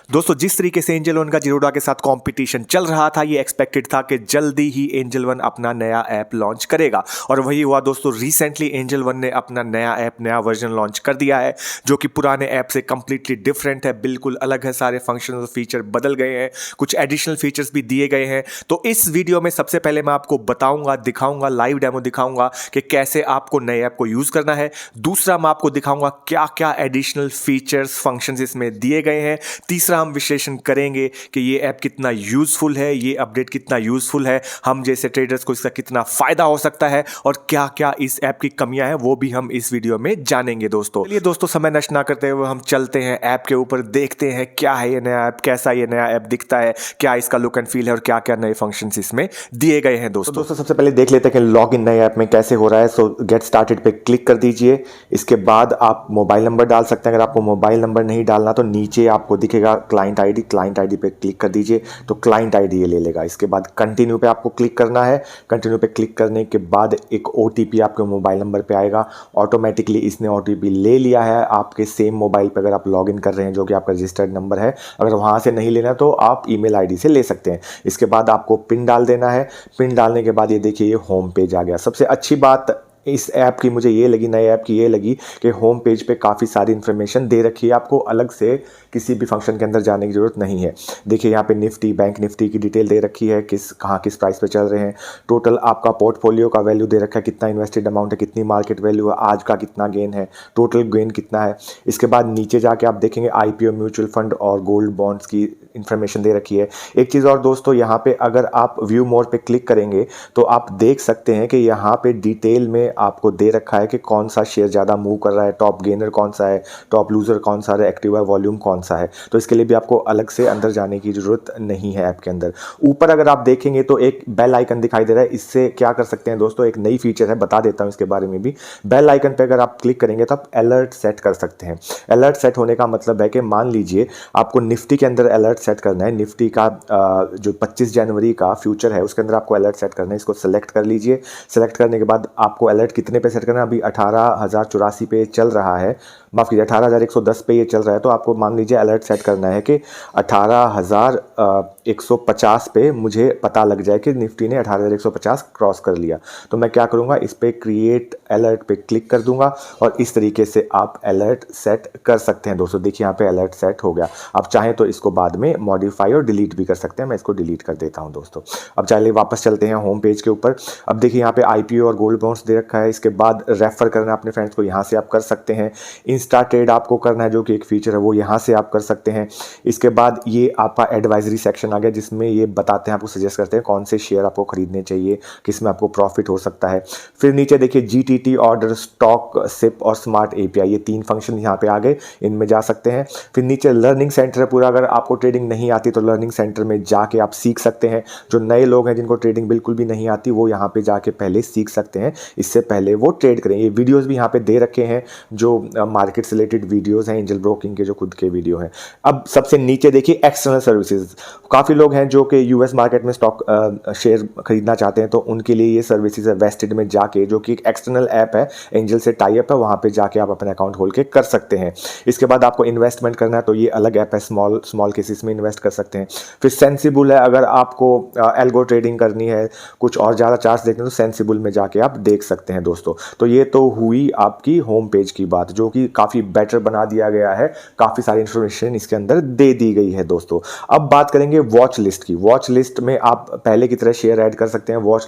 दोस्तों जिस तरीके से एंजल वन का जिरोडा के साथ कंपटीशन चल रहा था, ये एक्सपेक्टेड था कि जल्दी ही एंजल वन अपना नया ऐप लॉन्च करेगा और वही हुआ दोस्तों। रिसेंटली एंजल वन ने अपना नया ऐप, नया वर्जन लॉन्च कर दिया है जो कि पुराने ऐप से कंप्लीटली डिफरेंट है, बिल्कुल अलग है। सारे फंक्शन और फीचर बदल गए हैं, कुछ एडिशनल फीचर्स भी दिए गए हैं। तो इस वीडियो में सबसे पहले मैं आपको बताऊंगा, दिखाऊंगा, लाइव डेमो दिखाऊंगा कि कैसे आपको नए ऐप को यूज करना है। दूसरा मैं आपको दिखाऊंगा क्या क्या एडिशनल फीचर्स, फंक्शंस इसमें दिए गए हैं। तीसरा हम विश्लेषण करेंगे कि ये ऐप कितना यूजफुल है, ये अपडेट कितना यूजफुल है, हम जैसे ट्रेडर्स को इसका कितना फायदा हो सकता है और क्या क्या इस ऐप की कमियां हैं वो भी हम इस वीडियो में जानेंगे दोस्तों। चलिए दोस्तों, समय नष्ट ना करते हुए हम चलते हैं ऐप के ऊपर, देखते हैं क्या है ये नया ऐप, कैसा ये नया ऐप दिखता है, क्या इसका लुक एंड फील है और क्या क्या नए फंक्शंस इसमें दिए गए हैं दोस्तों। दोस्तों सबसे पहले देख लेते हैं कि लॉग इन नए ऐप में कैसे हो रहा है। सो गेट स्टार्टेड पे क्लिक कर दीजिए। इसके बाद आप मोबाइल नंबर डाल सकते हैं। अगर आपको मोबाइल नंबर नहीं डालना तो नीचे आपको दिखेगा क्लाइंट आईडी, क्लाइंट आईडी पे क्लिक कर दीजिए तो क्लाइंट आईडी ये ले लेगा। इसके बाद कंटिन्यू पे आपको क्लिक करना है। कंटिन्यू पे क्लिक करने के बाद एक ओटीपी आपके मोबाइल नंबर पे आएगा। ऑटोमेटिकली इसने ओटीपी ले लिया है आपके सेम मोबाइल पे अगर आप लॉग इन कर रहे हैं जो कि आपका रजिस्टर्ड नंबर है। अगर वहाँ से नहीं लेना तो आप ईमेल आईडी से ले सकते हैं। इसके बाद आपको पिन डाल देना है। पिन डालने के बाद ये देखिए ये होम पेज आ गया। सबसे अच्छी बात इस ऐप की मुझे ये लगी, नए ऐप की ये लगी कि होम पेज पे काफ़ी सारी इन्फॉर्मेशन दे रखी है। आपको अलग से किसी भी फंक्शन के अंदर जाने की ज़रूरत नहीं है। देखिए यहाँ पे निफ्टी, बैंक निफ्टी की डिटेल दे रखी है, कहाँ किस प्राइस पे चल रहे हैं। टोटल आपका पोर्टफोलियो का वैल्यू दे रखा है, कितना इन्वेस्टेड अमाउंट है, कितनी मार्केट वैल्यू है, आज का कितना गेन है, टोटल गेन कितना है। इसके बाद नीचे जाके आप देखेंगे आईपीओ, म्यूचुअल फंड और गोल्ड बॉन्ड्स की इन्फॉर्मेशन दे रखी है। एक चीज़ और दोस्तों, यहाँ पे अगर आप व्यू मोर पे क्लिक करेंगे तो आप देख सकते हैं कि यहाँ पे डिटेल में आपको दे रखा है कि कौन सा शेयर ज़्यादा मूव कर रहा है, टॉप गेनर कौन सा है, टॉप लूजर कौन सा है, एक्टिव वॉल्यूम कौन सा है। तो इसके लिए भी आपको अलग से अंदर जाने की ज़रूरत नहीं है ऐप के अंदर। ऊपर अगर आप देखेंगे तो एक बेल आइकन दिखाई दे रहा है। इससे क्या कर सकते हैं दोस्तों, एक नई फीचर है, बता देता हूँ इसके बारे में भी। बेल आइकन पर अगर आप क्लिक करेंगे तो आप अलर्ट सेट कर सकते हैं। अलर्ट सेट होने का मतलब है कि मान लीजिए आपको निफ्टी के अंदर अलर्ट सेट करना है। निफ्टी का जो 25 जनवरी का फ्यूचर है उसके अंदर आपको अलर्ट सेट करना है। इसको सेलेक्ट कर लीजिए। सेलेक्ट करने के बाद आपको अलर्ट कितने पे सेट करना है, अभी 18,084 पे चल रहा है, माफ़ कीजिए 18,110 पे ये चल रहा है। तो आपको मान लीजिए अलर्ट सेट करना है कि 18,150 पे मुझे पता लग जाए कि निफ्टी ने 18,150 क्रॉस कर लिया। तो मैं क्या करूँगा, इस पर क्रिएट अलर्ट पे क्लिक कर दूंगा और इस तरीके से आप अलर्ट सेट कर सकते हैं दोस्तों। देखिए यहाँ पे अलर्ट सेट हो गया। आप चाहें तो इसको बाद में मॉडिफाई और डिलीट भी कर सकते हैं। मैं इसको डिलीट कर देता हूँ दोस्तों। अब चलिए वापस चलते हैं होम पेज के ऊपर। अब देखिए यहाँ पे आईपीओ और गोल्ड बॉन्ड्स दे रखा है। इसके बाद रेफर करना है अपने फ्रेंड्स को, यहाँ से आप कर सकते हैं। इंस्टा ट्रेड आपको करना है जो कि एक फीचर है, वो यहाँ से आप कर सकते हैं। इसके बाद ये आपका एडवाइजरी सेक्शन आ गया जिसमें ये बताते हैं, आपको सजेस्ट करते हैं कौन से शेयर आपको खरीदने चाहिए, किस में आपको प्रॉफिट हो सकता है। फिर नीचे देखिए जीटीटी ऑर्डर, स्टॉक सिप और स्मार्ट एपीआई, ये 3 फंक्शन यहाँ पे आ गए, इनमें जा सकते हैं। फिर नीचे लर्निंग सेंटर है पूरा। अगर आपको ट्रेडिंग नहीं आती तो लर्निंग सेंटर में जाके आप सीख सकते हैं। जो नए लोग हैं जिनको ट्रेडिंग बिल्कुल भी नहीं आती वो यहाँ पे जाके पहले सीख सकते हैं, इससे पहले वो ट्रेड करें। ये वीडियोस भी यहाँ पे दे रखे हैं जो मार्केट से रिलेटेड वीडियोस हैं, एंजल ब्रोकिंग के जो खुद के वीडियो हैं। अब सबसे नीचे देखिए एक्सटर्नल सर्विसेज। काफ़ी लोग हैं जो कि यूएस मार्केट में स्टॉक शेयर खरीदना चाहते हैं, तो उनके लिए ये सर्विसेज है। वेस्टेड में जाके, जो कि एक एक्सटर्नल ऐप है, एंजल से टाई अप है, वहाँ पे जाके आप अपना अकाउंट खोल के कर सकते हैं। इसके बाद आपको इन्वेस्टमेंट करना है तो ये अलग ऐप है, स्मॉल केसेस में इन्वेस्ट कर सकते हैं। फिर सेंसिबल है, अगर आपको एल्गो ट्रेडिंग करनी है, कुछ और ज़्यादा चार्ट्स देखने तो सेंसिबल में जाके आप देख सकते हैं दोस्तों। तो ये तो हुई आपकी होम पेज की बात, जो कि काफ़ी बेटर बना दिया गया है। काफ़ी सारी इन्फॉर्मेशन इसके अंदर दे दी गई है दोस्तों। अब बात करेंगे वॉच लिस्ट की। वॉच लिस्ट में आप पहले की तरह शेयर ऐड कर सकते हैं। वॉच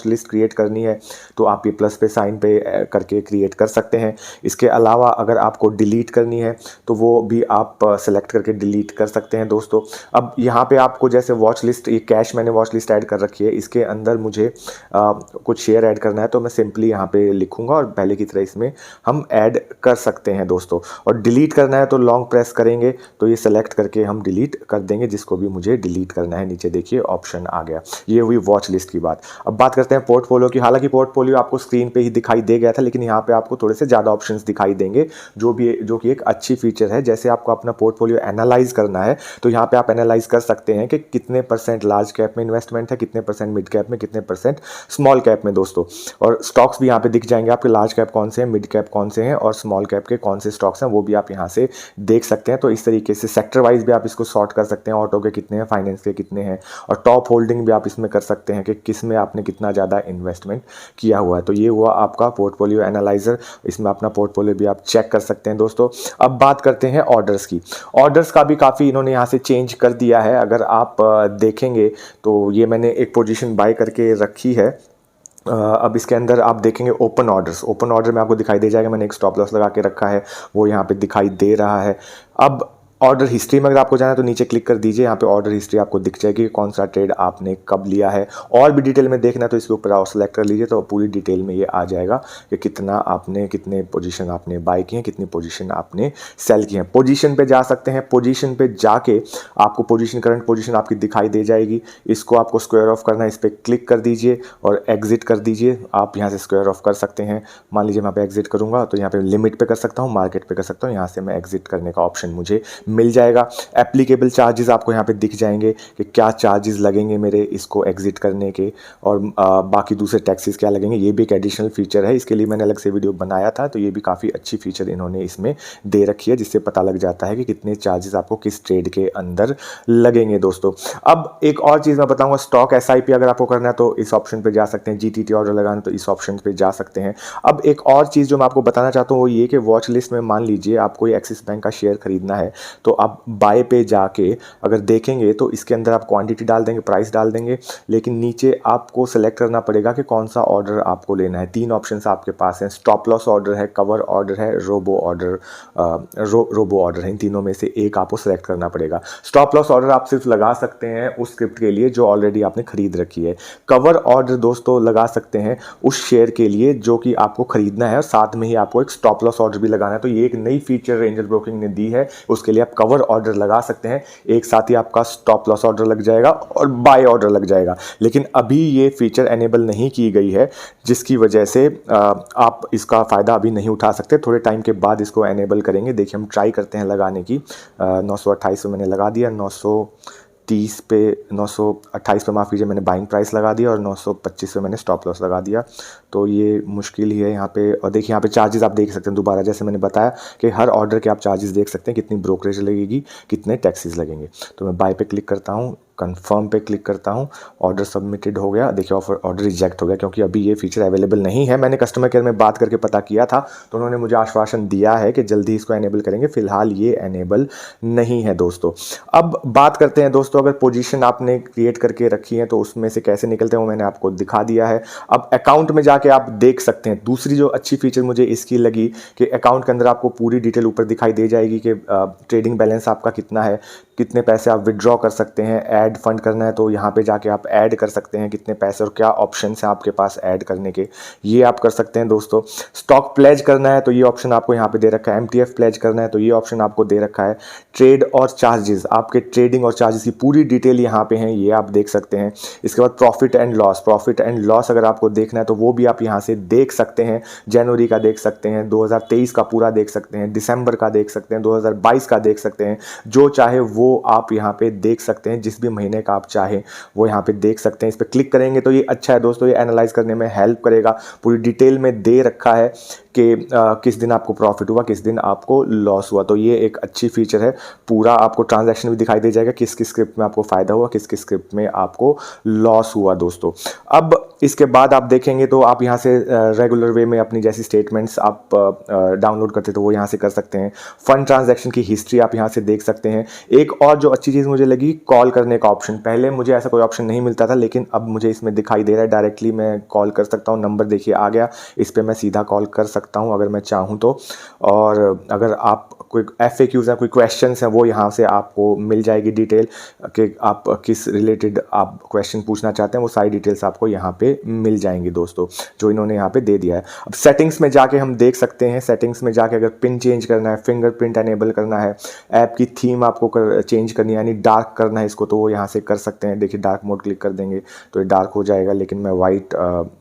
लिस्ट क्रिएट करनी है तो आप ये प्लस पे साइन पे करके क्रिएट कर सकते हैं। इसके अलावा अगर आपको डिलीट करनी है तो वो भी आप सेलेक्ट करके डिलीट कर सकते हैं दोस्तों। अब यहाँ पे आपको जैसे वॉच लिस्ट, ये कैश मैंने वॉच लिस्ट ऐड कर रखी है, इसके अंदर मुझे कुछ शेयर ऐड करना है तो मैं सिंपली यहाँ पे लिखूंगा और पहले की तरह इसमें हम ऐड कर सकते हैं दोस्तों। और डिलीट करना है तो लॉन्ग प्रेस करेंगे तो ये सेलेक्ट करके हम डिलीट कर देंगे जिसको भी मुझे डिलीट करना है। नीचे देखिए ऑप्शन आ गया। ये हुई वॉच लिस्ट की बात। अब बात करते हैं पोर्टफोलियो की। हालांकि पोर्टफोलियो आपको स्क्रीन पे ही दिखाई दे गया था, लेकिन यहाँ पे आपको थोड़े से ज़्यादा ऑप्शंस दिखाई देंगे, जो कि एक अच्छी फीचर है। जैसे आपको अपना पोर्टफोलियो एनालाइज करना है तो यहाँ पे आप एनालाइज कर सकते हैं कि कितने % लार्ज कैप में इन्वेस्टमेंट है, कितने % मिड कैप में, कितने % स्मॉल कैप में दोस्तों। और स्टॉक्स भी यहाँ पे दिख जाएंगे आपके, लार्ज कैप कौन से हैं, मिड कैप कौन से हैं और स्मॉल कैप के कौन से स्टॉक्स हैं वो भी आप यहाँ से देख सकते हैं। तो इस तरीके से सेक्टर वाइज भी आप इसको सॉर्ट कर सकते हैं, ऑटो के कितने हैं, फाइनेंस के कितने हैं, और टॉप होल्डिंग भी आप इसमें कर सकते हैं कि किस में आपने कितना ज़्यादा इन्वेस्टमेंट किया हुआ है। तो ये हुआ आपका पोर्टफोलियो एनालाइजर, इसमें अपना पोर्टफोलियो भी आप चेक कर सकते हैं दोस्तों। अब बात करते हैं ऑर्डर्स की। ऑर्डर्स का भी काफ़ी इन्होंने यहाँ से चेंज कर दिया है। अगर आप देखेंगे तो ये मैंने एक पोजीशन बाय करके रखी है। अब इसके अंदर आप देखेंगे ओपन ऑर्डर में आपको दिखाई दे जाएगा, मैंने एक स्टॉप लॉस लगा के रखा है, वो यहाँ पे दिखाई दे रहा है। अब ऑर्डर हिस्ट्री में अगर आपको जाना है तो नीचे क्लिक कर दीजिए, यहाँ पे ऑर्डर हिस्ट्री आपको दिख जाएगी कि कौन सा ट्रेड आपने कब लिया है। और भी डिटेल में देखना है तो इसके ऊपर आप सेलेक्ट कर लीजिए, तो पूरी डिटेल में ये आ जाएगा कि कितने पोजीशन आपने बाय किए हैं, कितनी पोजीशन आपने सेल की हैं। पोजीशन पे जा सकते हैं, पोजीशन पे जाके आपको करंट पोजीशन आपकी दिखाई दे जाएगी। इसको आपको स्क्वायर ऑफ करना है, इस पर क्लिक कर दीजिए और एग्जिट कर दीजिए। आप यहाँ से स्क्वायर ऑफ कर सकते हैं। मान लीजिए मैं यहाँ पे एग्जिट करूँगा तो यहाँ पे लिमिट पे कर सकता हूँ, मार्केट पे कर सकता हूँ, यहाँ से मैं एग्जिट करने का ऑप्शन मुझे मिल जाएगा। एप्लीकेबल चार्जेस आपको यहाँ पे दिख जाएंगे कि क्या चार्जेस लगेंगे मेरे इसको एग्जिट करने के, और बाकी दूसरे टैक्सेस क्या लगेंगे। ये भी एक एडिशनल फीचर है, इसके लिए मैंने अलग से वीडियो बनाया था। तो ये भी काफ़ी अच्छी फीचर इन्होंने इसमें दे रखी है, जिससे पता लग जाता है कि कितने चार्जेस आपको किस ट्रेड के अंदर लगेंगे दोस्तों। अब एक और चीज़ मैं बताऊंगा, स्टॉक SIP अगर आपको करना है तो इस ऑप्शन पे जा सकते हैं, GTT ऑर्डर लगाना तो इस ऑप्शन पे जा सकते हैं। अब एक और चीज़ जो मैं आपको बताना चाहता हूँ वो ये कि वॉच लिस्ट में मान लीजिए आपको ये एक्सिस बैंक का शेयर खरीदना है, तो आप बाय पे जाके अगर देखेंगे तो इसके अंदर आप क्वांटिटी डाल देंगे, प्राइस डाल देंगे, लेकिन नीचे आपको सेलेक्ट करना पड़ेगा कि कौन सा ऑर्डर आपको लेना है। 3 ऑप्शंस आपके पास हैं, स्टॉप लॉस ऑर्डर है, कवर ऑर्डर है, रोबो ऑर्डर है। इन तीनों में से एक आपको सेलेक्ट करना पड़ेगा। स्टॉप लॉस ऑर्डर आप सिर्फ लगा सकते हैं उस स्क्रिप्ट के लिए जो ऑलरेडी आपने खरीद रखी है। कवर ऑर्डर दोस्तों लगा सकते हैं उस शेयर के लिए जो कि आपको खरीदना है, और साथ में ही आपको एक स्टॉप लॉस ऑर्डर भी लगाना है। तो ये एक नई फीचर एंजल ब्रोकिंग ने दी है, उसके लिए आप कवर ऑर्डर लगा सकते हैं, एक साथ ही आपका स्टॉप लॉस ऑर्डर लग जाएगा और बाय ऑर्डर लग जाएगा। लेकिन अभी ये फीचर एनेबल नहीं की गई है, जिसकी वजह से आप इसका फ़ायदा अभी नहीं उठा सकते। थोड़े टाइम के बाद इसको एनेबल करेंगे। देखिए हम ट्राई करते हैं लगाने की। 928 पे मैंने लगा दिया, 928 पे माफ़ कीजिए मैंने बाइंग प्राइस लगा दिया, और 925 पे मैंने स्टॉप लॉस लगा दिया। तो ये मुश्किल ही है यहाँ पे। और देखिए यहाँ पे चार्जेस आप देख सकते हैं, दोबारा जैसे मैंने बताया कि हर ऑर्डर के आप चार्जेस देख सकते हैं, कितनी ब्रोकरेज लगेगी, कितने टैक्सेस लगेंगे। तो मैं बाय पे क्लिक करता हूँ, कंफर्म पे क्लिक करता हूँ, ऑर्डर सबमिटेड हो गया। देखिए ऑर्डर रिजेक्ट हो गया क्योंकि अभी ये फीचर अवेलेबल नहीं है। मैंने कस्टमर केयर में बात करके पता किया था तो उन्होंने मुझे आश्वासन दिया है कि जल्दी इसको एनेबल करेंगे, फिलहाल ये एनेबल नहीं है दोस्तों। अब बात करते हैं दोस्तों, अगर पोजीशन आपने क्रिएट करके रखी है तो उसमें से कैसे निकलते हैं वो मैंने आपको दिखा दिया है। अब अकाउंट में जाके आप देख सकते हैं। दूसरी जो अच्छी फीचर मुझे इसकी लगी कि अकाउंट के अंदर आपको पूरी डिटेल ऊपर दिखाई दे जाएगी कि ट्रेडिंग बैलेंस आपका कितना है, कितने पैसे आप विड्रॉ कर सकते हैं, ऐड फंड करना है तो यहाँ पे जाके आप ऐड कर सकते हैं कितने पैसे, और क्या ऑप्शन हैं आपके पास ऐड करने के, ये आप कर सकते हैं दोस्तों। स्टॉक प्लेज करना है तो ये ऑप्शन आपको यहाँ पे दे रखा है। MTF प्लेज करना है तो ये ऑप्शन आपको दे रखा है। ट्रेड और चार्जेस, आपके ट्रेडिंग और चार्जेस की पूरी डिटेल यहाँ पे हैं, ये आप देख सकते हैं। इसके बाद प्रॉफिट एंड लॉस अगर आपको देखना है तो वो भी आप यहाँ से देख सकते हैं। जनवरी का देख सकते हैं, 2023 का पूरा देख सकते हैं, दिसंबर का देख सकते हैं, 2022 का देख सकते हैं, जो चाहे वो आप यहाँ पे देख सकते हैं। जिस भी महीने का आप चाहें वो यहाँ पे देख सकते हैं। इस पर क्लिक करेंगे तो ये अच्छा है दोस्तों, ये एनालाइज करने में हेल्प करेगा। पूरी डिटेल में दे रखा है कि किस दिन आपको प्रॉफिट हुआ, किस दिन आपको लॉस हुआ। तो ये एक अच्छी फीचर है। पूरा आपको ट्रांजैक्शन भी दिखाई दे जाएगा, किस किस स्क्रिप्ट में आपको फ़ायदा हुआ, किस किस स्क्रिप्ट में आपको लॉस हुआ दोस्तों। अब इसके बाद आप देखेंगे तो आप यहाँ से रेगुलर वे में अपनी जैसी स्टेटमेंट्स आप डाउनलोड करते तो वो यहाँ से कर सकते हैं। फंड ट्रांजैक्शन की हिस्ट्री आप यहाँ से देख सकते हैं। एक और जो अच्छी चीज़ मुझे लगी, कॉल करने का ऑप्शन। पहले मुझे ऐसा कोई ऑप्शन नहीं मिलता था, लेकिन अब मुझे इसमें दिखाई दे रहा है। डायरेक्टली मैं कॉल कर सकता हूँ, नंबर देखिए आ गया, इस पर मैं सीधा कॉल कर सकता हूँ अगर मैं चाहूँ तो। और अगर आप कोई FAQs हैं, कोई क्वेश्चंस हैं, वो यहाँ से आपको मिल जाएगी डिटेल कि आप किस रिलेटेड आप क्वेश्चन पूछना चाहते हैं, वो सारी डिटेल्स आपको यहाँ पे मिल जाएंगी दोस्तों, जो इन्होंने यहाँ पे दे दिया है। अब सेटिंग्स में जाके हम देख सकते हैं। सेटिंग्स में जाके अगर पिन चेंज करना है, फिंगरप्रिंट एनेबल करना है, ऐप की थीम आपको चेंज करनी है, यानी डार्क करना है इसको, तो वो यहाँ से कर सकते हैं। देखिए डार्क मोड क्लिक कर देंगे तो ये डार्क हो जाएगा, लेकिन मैं वाइट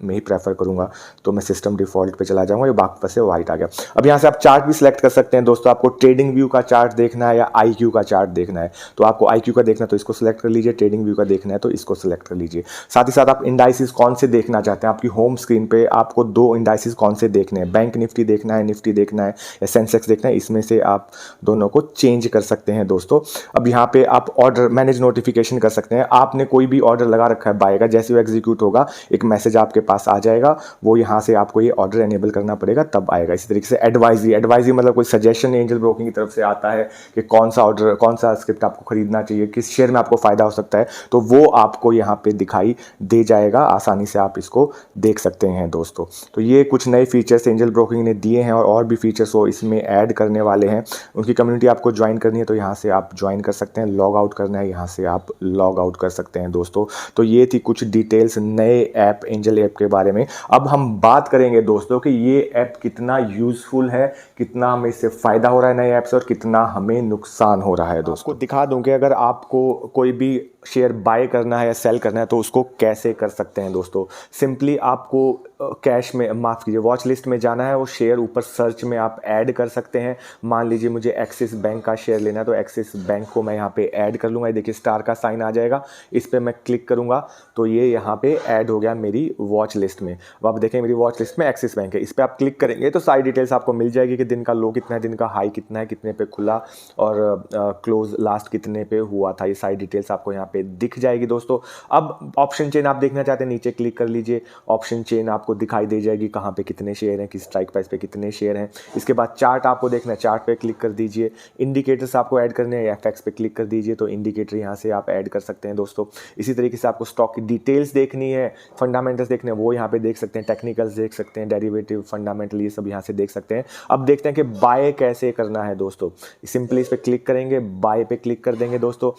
में ही प्रेफर करूँगा, तो मैं सिस्टम डिफ़ॉल्ट पे चला जाऊँगा, ये वापस से वाइट आ गया। अब यहाँ से आप चार्ट भी सिलेक्ट कर सकते हैं दोस्तों। आपको ट्रेडिंग व्यू का चार्ट देखना है या IQ का चार्ट देखना है तो आपको IQ का देखना है तो इसको सिलेक्ट कर लीजिए, ट्रेडिंग व्यू का देखना है तो इसको सिलेक्ट कर लीजिए। साथ ही साथ आप इंडाइसिस कौन से देखना चाहते हैं, आपकी होम स्क्रीन पे आपको 2 इंडाइसिस कौन से देखने हैं, बैंक निफ्टी देखना है, निफ्टी देखना है या सेंसेक्स देखना है, इसमें से आप दोनों को चेंज कर सकते हैं दोस्तों। अब यहाँ पे आप ऑर्डर मैनेज नोटिफिकेशन कर सकते हैं। आपने कोई भी ऑर्डर लगा रखा है बाय का, जैसे वो एग्जीक्यूट होगा एक मैसेज आपके पास आ जाएगा, वो यहाँ से आपको ये ऑर्डर एनेबल करना पड़ेगा तब आएगा। इसी तरीके से एडवाइजरी मतलब कोई सजेशन एंजल ब्रोकिंग की तरफ से आता है कि कौन सा ऑर्डर, कौन सा स्क्रिप्ट आपको खरीदना चाहिए, किस शेयर में आपको फायदा हो सकता है, तो वो आपको यहाँ पे दिखाई दे जाएगा। आसानी से आप इसको देख सकते हैं दोस्तों। तो ये कुछ नए फीचर्स एंजल ब्रोकिंग ने दिए हैं और भी फीचर्स वो इसमें ऐड करने वाले हैं। उनकी कम्युनिटी आपको ज्वाइन करनी है तो यहाँ से आप ज्वाइन कर सकते हैं, लॉग आउट करना है यहाँ से आप लॉग आउट कर सकते हैं दोस्तों। तो ये थी कुछ डिटेल्स नए ऐप एंजल ऐप के बारे में। अब हम बात करेंगे दोस्तों कि ये ऐप कितना यूजफुल है, कितना हमें इससे फ़ायदा हो रहा है नए ऐप से और कितना हमें नुकसान हो रहा है दोस्तों। आपको दिखा दूं कि अगर आपको कोई भी शेयर बाय करना है या सेल करना है तो उसको कैसे कर सकते हैं दोस्तों। सिंपली आपको कैश में, माफ़ कीजिए, वॉच लिस्ट में जाना है, वो शेयर ऊपर सर्च में आप ऐड कर सकते हैं। मान लीजिए मुझे एक्सिस बैंक का शेयर लेना है तो एक्सिस बैंक को मैं यहाँ पे ऐड कर लूँगा। देखिए स्टार का साइन आ जाएगा, इस पर मैं क्लिक करूँगा तो ये यहाँ पे ऐड हो गया मेरी वॉच लिस्ट में। अब आप देखें मेरी वॉच लिस्ट में एक्सिस बैंक है, इस पर आप क्लिक करेंगे तो सारी डिटेल्स आपको मिल जाएगी कि दिन का लो कितना है, दिन का हाई कितना है, कितने पे खुला और क्लोज लास्ट कितने पे हुआ था, ये सारी डिटेल्स आपको यहाँ पे दिख जाएगी दोस्तों। अब ऑप्शन चेन आप देखना चाहते हैं, नीचे क्लिक कर लीजिए, ऑप्शन चेन आपको दिखाई दे जाएगी कहाँ पे कितने शेयर हैं, किस स्ट्राइक प्राइस पे कितने शेयर हैं। इसके बाद चार्ट आपको देखना है, चार्ट पे क्लिक कर दीजिए। इंडिकेटर्स आपको ऐड करने हैं, FX पे क्लिक कर दीजिए तो इंडिकेटर यहाँ से आप ऐड कर सकते हैं दोस्तों। इसी तरीके से आपको स्टॉक की डिटेल्स देखनी है, फंडामेंटल्स देखने हैं, वो यहाँ पे देख सकते हैं, टेक्निकल्स देख सकते हैं, डेरिवेटिव, फंडामेंटल, ये सब यहाँ से देख सकते हैं। अब देखते हैं कि बाय कैसे करना है दोस्तों। सिंपली इस पर क्लिक करेंगे, बाय पे क्लिक कर देंगे दोस्तों।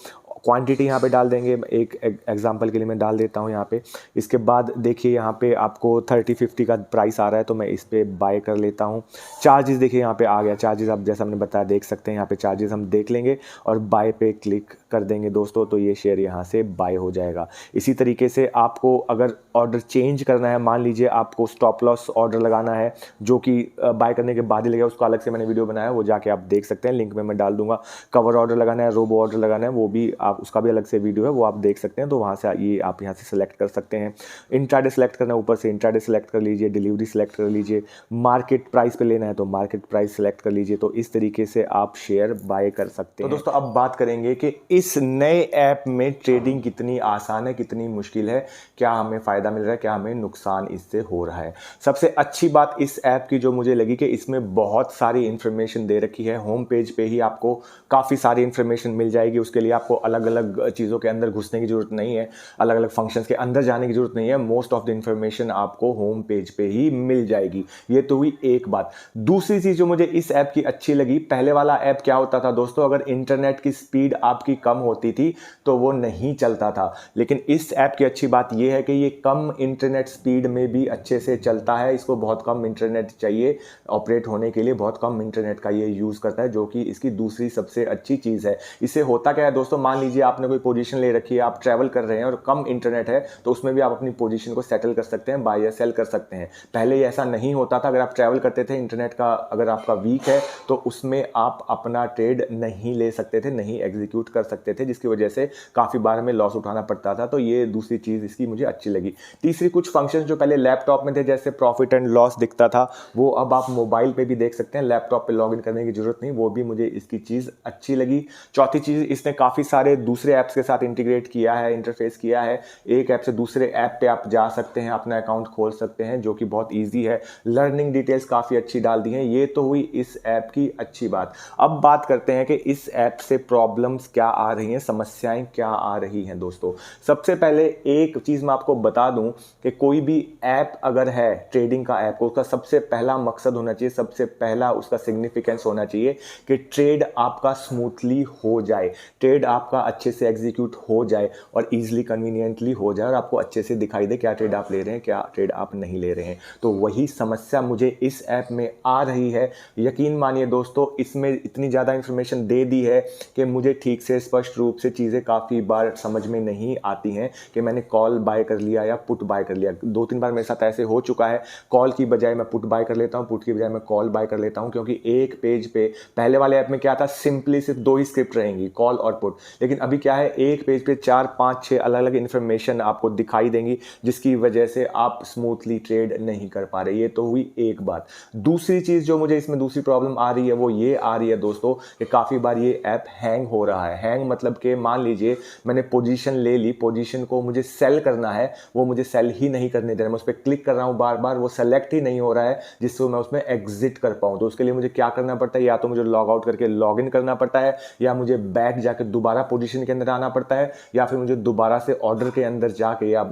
क्वांटिटी यहाँ पे डाल देंगे, एक एग्जांपल के लिए मैं डाल देता हूँ यहाँ पे। इसके बाद देखिए यहाँ पे आपको 30-50 का प्राइस आ रहा है तो मैं इस पे बाय कर लेता हूँ। चार्जेस देखिए यहाँ पे आ गया, चार्जेस आप जैसा हमने बताया देख सकते हैं, यहाँ पे चार्जेस हम देख लेंगे और बाय पे क्लिक कर देंगे दोस्तों तो ये शेयर यहाँ से बाय हो जाएगा। इसी तरीके से आपको अगर ऑर्डर चेंज करना है, मान लीजिए आपको स्टॉप लॉस ऑर्डर लगाना है जो कि बाय करने के बाद ही लगेगा, उसको अलग से मैंने वीडियो बनाया, वो जाके आप देख सकते हैं, लिंक में मैं डाल दूंगा। कवर ऑर्डर लगाना है, रोबो ऑर्डर लगाना है, वो भी आप, उसका भी अलग से वीडियो है, वो आप देख सकते हैं। तो वहाँ से ये आप यहाँ से सेलेक्ट कर सकते हैं। इंट्राडे सेलेक्ट करना है, ऊपर से इंट्राडे सेलेक्ट कर लीजिए, डिलीवरी सेलेक्ट कर लीजिए, मार्केट प्राइस पे लेना है तो मार्केट प्राइस सेलेक्ट कर लीजिए। तो इस तरीके से आप शेयर बाय कर सकते हैं। तो दोस्तों अब बात करेंगे कि इस नए ऐप में ट्रेडिंग कितनी आसान है, कितनी मुश्किल है, क्या हमें फ़ायदा मिल रहा है, क्या हमें नुकसान इससे हो रहा है। सबसे अच्छी बात इस ऐप की जो मुझे लगी कि इसमें बहुत सारी इन्फॉर्मेशन दे रखी है। होम पेज पे ही आपको काफ़ी सारी इन्फॉर्मेशन मिल जाएगी, उसके लिए आपको अलग अलग चीज़ों के अंदर घुसने की ज़रूरत नहीं है, अलग अलग फंक्शंस के अंदर जाने की ज़रूरत नहीं है। मोस्ट ऑफ द इन्फॉर्मेशन आपको होम पेज पे ही मिल जाएगी। ये तो हुई एक बात। दूसरी चीज़ जो मुझे इस ऐप की अच्छी लगी, पहले वाला ऐप क्या होता था दोस्तों, अगर इंटरनेट की स्पीड आपकी कम होती थी तो वो नहीं चलता था। लेकिन इस ऐप की अच्छी बात यह है कि ये कम इंटरनेट स्पीड में भी अच्छे से चलता है। इसको बहुत कम इंटरनेट चाहिए ऑपरेट होने के लिए, बहुत कम इंटरनेट का ये यूज़ करता है, जो कि इसकी दूसरी सबसे अच्छी चीज़ है। इससे होता क्या है दोस्तों, मान लीजिए आपने कोई पोजीशन ले रखी है, आप ट्रैवल कर रहे हैं और कम इंटरनेट है तो उसमें भी आप अपनी पोजीशन को सेटल कर सकते हैं, बाय या सेल कर सकते हैं। पहले ऐसा नहीं होता था। अगर आप ट्रैवल करते थे, इंटरनेट का अगर आपका वीक है तो उसमें आप अपना ट्रेड नहीं ले सकते थे, नहीं एग्जीक्यूट कर सकते थे, जिसकी वजह से काफ़ी बार में लॉस उठाना पड़ता था। तो ये दूसरी चीज़ इसकी मुझे अच्छी लगी। तीसरी, कुछ फंक्शंस जो पहले लैपटॉप में थे, जैसे प्रॉफिट एंड लॉस दिखता था, वो अब आप मोबाइल पे भी देख सकते हैं, लैपटॉप पे लॉगिन करने की जरूरत नहीं। वो भी मुझे इसकी चीज़ अच्छी लगी। चौथी चीज़, इसने काफ़ी सारे दूसरे ऐप्स के साथ इंटीग्रेट किया है, इंटरफेस किया है। एक ऐप से दूसरे ऐप पे आप जा सकते हैं, अपना अकाउंट खोल सकते हैं, जो कि बहुत ईजी है। लर्निंग डिटेल्स काफ़ी अच्छी डाल दी हैं। ये तो हुई इस ऐप की अच्छी बात। अब बात करते हैं कि इस ऐप से प्रॉब्लम्स क्या आ रही हैं, समस्याएं क्या आ रही हैं दोस्तों। सबसे पहले एक चीज़ मैं आपको बता दूं कि कोई भी ऐप अगर है, ट्रेडिंग का ऐप, उसका सबसे पहला मकसद होना चाहिए, सबसे पहला उसका सिग्निफिकेंस होना चाहिए कि ट्रेड आपका स्मूथली हो जाए, ट्रेड आपका अच्छे से एग्जीक्यूट हो जाए और ईजिली कन्वीनियंटली हो जाए और आपको अच्छे से दिखाई दे क्या ट्रेड आप ले रहे हैं, क्या ट्रेड आप नहीं ले रहे हैं। तो वही समस्या मुझे इस ऐप में आ रही है। यकीन मानिए दोस्तों, इसमें इतनी ज़्यादा इन्फॉर्मेशन दे दी है कि मुझे ठीक से स्पष्ट रूप से चीज़ें काफ़ी बार समझ में नहीं आती हैं कि मैंने कॉल बाय कर लिया या पुट बाय कर लिया। 2-3 बार मेरे साथ ऐसे हो चुका है, कॉल की बजाय मैं पुट बाय कर लेता हूँ, पुट की बजाय मैं कॉल बाय कर लेता हूँ, क्योंकि एक पेज पे पहले वाले ऐप में क्या था, सिंपली सिर्फ 2 ही स्क्रिप्ट रहेंगी, कॉल और पुट। लेकिन अभी क्या है, एक पेज पे 4, 5, 6 अलग अलग इन्फॉर्मेशन आपको दिखाई देंगी, जिसकी वजह से आप स्मूथली ट्रेड नहीं कर पा रहे। ये तो हुई एक बात। दूसरी चीज़ जो मुझे इसमें दूसरी प्रॉब्लम आ रही है वो ये आ रही है दोस्तों कि काफ़ी बार ये ऐप हैंग हो रहा है। हैंग मतलब कि मान लीजिए मैंने पोजीशन ले ली, पोजीशन को मुझे सेल करना है, वो मुझे सेल ही नहीं करने दे रहा है। मैं उस पर क्लिक कर रहा हूँ बार बार, वो सेलेक्ट ही नहीं हो रहा है जिससे मैं उसमें एग्जिट कर पाऊँ। तो उसके लिए मुझे क्या करना पड़ता है, या तो मुझे लॉग आउट करके लॉग इन करना पड़ता है, या मुझे बैक जाके दोबारा पोजीशन के अंदर आना पड़ता है, या फिर मुझे दोबारा से ऑर्डर के अंदर जाके या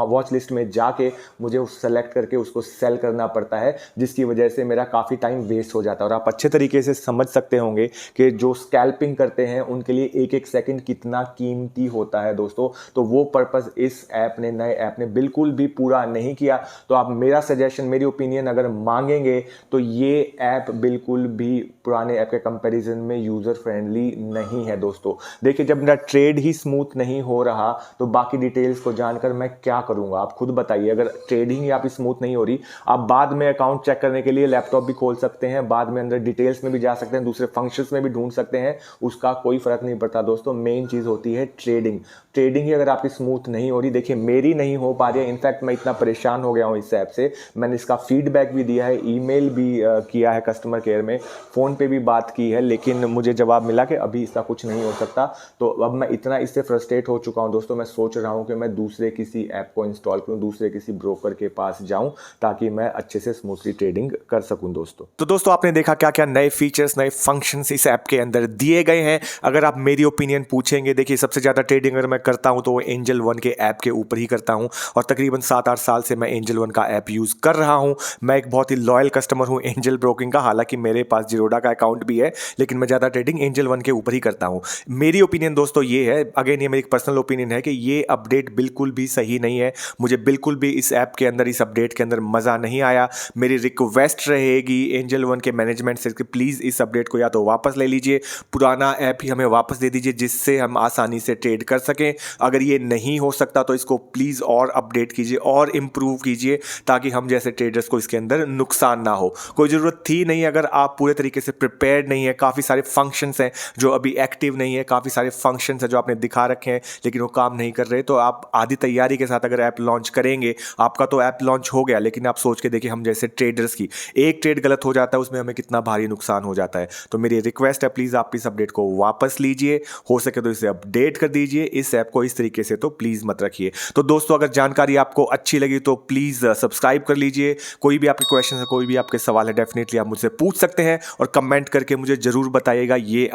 वॉच लिस्ट में जाके मुझे सेलेक्ट करके उसको सेल करना पड़ता है, जिसकी वजह से मेरा काफ़ी टाइम वेस्ट हो जाता है। और आप अच्छे तरीके से समझ सकते होंगे कि जो स्कैल्पिंग करते हैं उनके लिए एक एक सेकंड कितना कीमती होता है दोस्तों। तो वो पर्पस इस ऐप ने, नए ऐप ने बिल्कुल भी पूरा नहीं किया। तो आप मेरा सजेशन, मेरी ओपिनियन अगर मांगेंगे तो ये ऐप बिल्कुल भी पुराने ऐप के कंपैरिजन में यूज़र फ्रेंडली नहीं है दोस्तों। देखिए, जब मेरा ट्रेड ही स्मूथ नहीं हो रहा तो बाकी डिटेल्स को जानकर मैं क्या करूंगा, आप खुद बताइए। अगर ट्रेडिंग ही आपकी स्मूथ नहीं हो रही, आप बाद में अकाउंट चेक करने के लिए लैपटॉप भी खोल सकते हैं, बाद में अंदर डिटेल्स में भी जा सकते हैं, दूसरे फंक्शंस में भी ढूंढ सकते हैं, उसका कोई फर्क नहीं पड़ता दोस्तों। मेन चीज़ होती है ट्रेडिंग। ट्रेडिंग ही अगर आपकी स्मूथ नहीं हो रही, देखिए मेरी नहीं हो पा रही है, इनफैक्ट मैं इतना परेशान हो गया हूँ इस ऐप से। मैंने इसका फीडबैक भी दिया है, ईमेल भी किया है कस्टमर केयर में, फ़ोन पे भी बात की है, लेकिन मुझे जवाब मिला कि अभी इसका कुछ नहीं हो सकता। तो अब मैं इतना इससे फ्रस्ट्रेट हो चुका हूँ दोस्तों, मैं सोच रहा हूँ कि मैं दूसरे किसी ऐप को इंस्टॉल करूँ, दूसरे किसी ब्रोकर के पास जाऊँ, ताकि मैं अच्छे से स्मूथली ट्रेडिंग कर सकूँ दोस्तों। तो दोस्तों, आपने देखा क्या क्या नए फीचर्स, नए फंक्शंस इस ऐप के अंदर दिए गए हैं। अगर आप मेरी ओपिनियन पूछेंगे, देखिए सबसे ज़्यादा ट्रेडिंग अगर मैं करता हूं तो वो एंजल वन के ऐप के ऊपर ही करता हूं, और तकरीबन 7-8 साल से मैं एंजल वन का ऐप यूज़ कर रहा हूं। मैं एक बहुत ही लॉयल कस्टमर हूं एंजल ब्रोकिंग का, हालांकि मेरे पास जिरोडा का अकाउंट भी है, लेकिन मैं ज़्यादा ट्रेडिंग एंजल वन के ऊपर ही करता हूँ। मेरी ओपिनियन दोस्तों ये है, अगेन ये मेरी पर्सनल ओपिनियन है, कि ये अपडेट बिल्कुल भी सही नहीं है। मुझे बिल्कुल भी इस ऐप के अंदर, इस अपडेट के अंदर मज़ा नहीं आया। मेरी रिक्वेस्ट रहेगी एंजल वन के मैनेजमेंट से कि प्लीज़ इस अपडेट को या तो वापस ले लीजिए, पुराना ऐप ही हमें वापस दे दीजिए, जिससे हम आसानी से ट्रेड कर सकें। अगर ये नहीं हो सकता तो इसको प्लीज़ और अपडेट कीजिए और इम्प्रूव कीजिए, ताकि हम जैसे ट्रेडर्स को इसके अंदर नुकसान ना हो। कोई ज़रूरत थी नहीं, अगर आप पूरे तरीके से प्रिपेयर्ड नहीं है, काफ़ी सारे फंक्शंस हैं जो अभी एक्टिव नहीं है, काफ़ी सारे फंक्शंस हैं जो आपने दिखा रखे हैं लेकिन वो काम नहीं कर रहे, तो आप आधी तैयारी के साथ अगर ऐप लॉन्च करेंगे, आपका तो ऐप लॉन्च हो गया, लेकिन आप सोच के देखिए हम जैसे ट्रेडर्स की एक ट्रेड गलत हो जाता है, उसमें हमें कितना भारी नुकसान हो जाता है। तो मेरी रिक्वेस्ट है, प्लीज़ आप इस अपडेट को वापस लीजिए, हो सके तो इसे अपडेट कर दीजिए, इस ऐप को इस तरीके से तो प्लीज़ मत रखिए। तो दोस्तों, अगर जानकारी आपको अच्छी लगी तो प्लीज़ सब्सक्राइब कर लीजिए। कोई भी आपके क्वेश्चन है, कोई भी आपके सवाल है, डेफिनेटली आप मुझसे पूछ सकते हैं, और कमेंट करके मुझे ज़रूर बताइएगा ये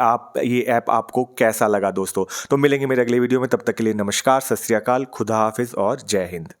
ऐप आपको कैसा लगा दोस्तों। तो मिलेंगे मेरे अगले वीडियो में, तब तक के लिए नमस्कार, सत श्री अकाल, खुदा हाफिज़ और जय हिंद।